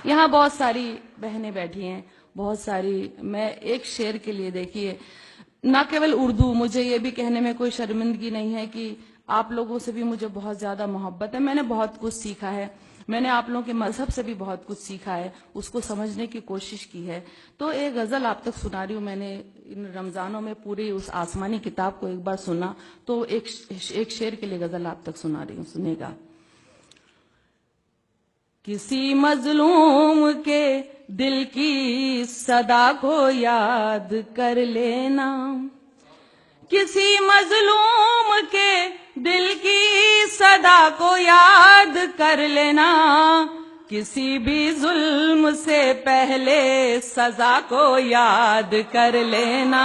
یہاں بہت ساری بہنیں بیٹھی ہیں، بہت ساری، میں ایک شعر کے لیے دیکھیے، نہ کیول اردو، مجھے یہ بھی کہنے میں کوئی شرمندگی نہیں ہے کہ آپ لوگوں سے بھی مجھے بہت زیادہ محبت ہے، میں نے بہت کچھ سیکھا ہے، میں نے آپ لوگوں کے مذہب سے بھی بہت کچھ سیکھا ہے، اس کو سمجھنے کی کوشش کی ہے. تو ایک غزل آپ تک سنا رہی ہوں. میں نے ان رمضانوں میں پوری اس آسمانی کتاب کو ایک بار سنا، تو ایک شعر کے لیے غزل آپ تک سنا رہی ہوں، سنے گا. کسی مظلوم کے دل کی صدا کو یاد کر لینا، کسی مظلوم کے دل کی صدا کو یاد کر لینا، کسی بھی ظلم سے پہلے سزا کو یاد کر لینا،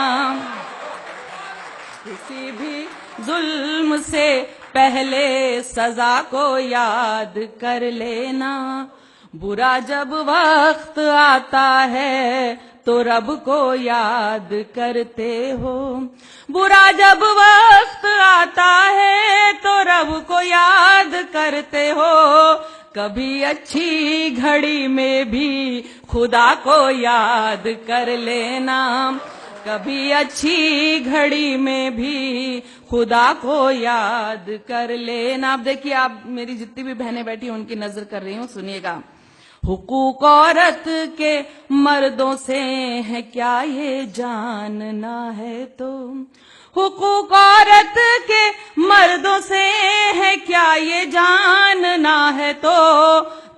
کسی بھی ظلم سے پہلے سزا کو یاد کر لینا. برا جب وقت آتا ہے تو رب کو یاد کرتے ہو، برا جب وقت آتا ہے تو رب کو یاد کرتے ہو، کبھی اچھی گھڑی میں بھی خدا کو یاد کر لینا، کبھی اچھی گھڑی میں بھی خدا کو یاد کر لینا. اب دیکھیے، آپ میری جتنی بھی بہنیں بیٹھی ہیں ان کی نظر کر رہی ہوں، سنیے گا. حقوق عورت کے مردوں سے ہے کیا یہ جاننا ہے تو، حقوق عورت کے مردوں سے ہے کیا یہ جاننا ہے تو،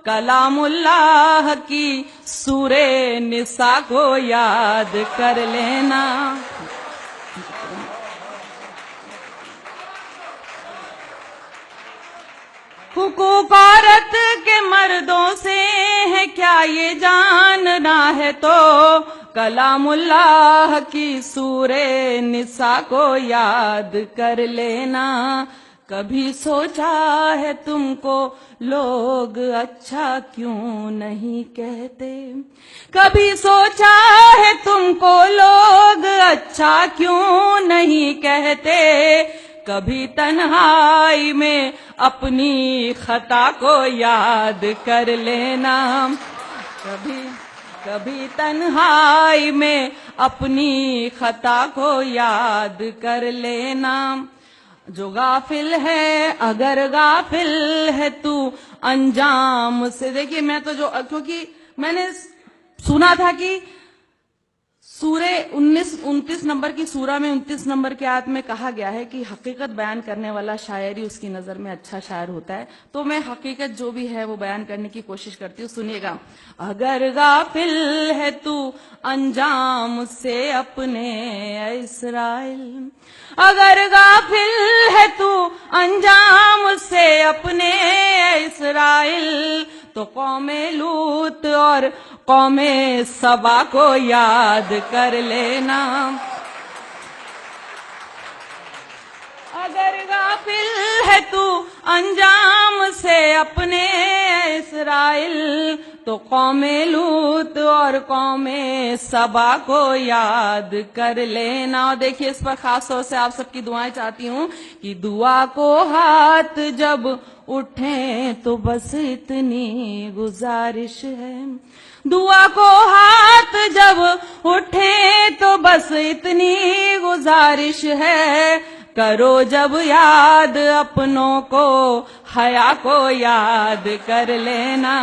کلام اللہ کی سورہ نساء کو یاد کر لینا. حقوق عورت کے مردوں سے ہے کیا یہ جاننا ہے تو، کلام اللہ کی سورہ نساء کو یاد کر لینا. کبھی سوچا ہے تم کو لوگ اچھا کیوں نہیں کہتے، کبھی سوچا ہے تم کو لوگ اچھا کیوں نہیں کہتے، کبھی تنہائی میں اپنی خطا کو یاد کر لینا، کبھی تنہائی میں اپنی خطا کو یاد کر لینا. جو غافل ہے اگر غافل ہے تو انجام سے، دیکھیے میں تو کیونکہ میں نے سنا تھا کہ سورہ 29 نمبر کی سورہ میں 29 نمبر کی آیت میں کہا گیا ہے کہ حقیقت بیان کرنے والا شاعر ہی اس کی نظر میں اچھا شاعر ہوتا ہے، تو میں حقیقت جو بھی ہے وہ بیان کرنے کی کوشش کرتی ہوں. سنیے گا. اگر غافل ہے تو انجام سے اپنے اے اسرائیل، اگر غافل ہے تو انجام سے اپنے اے اسرائیل، تو قوم لوط اور قوم سبا کو یاد کر لینا. اگر غافل ہے تو انجام سے اپنے اسرائیل، تو قوم لوط اور قوم سبا کو یاد کر لینا. اور دیکھیے اس پر خاص طور سے آپ سب کی دعائیں چاہتی ہوں کہ دعا کو ہاتھ جب اٹھیں تو بس اتنی گزارش ہے، دعا کو ہاتھ جب اٹھیں تو بس اتنی گزارش ہے، کرو جب یاد اپنوں کو حیا کو یاد کر لینا،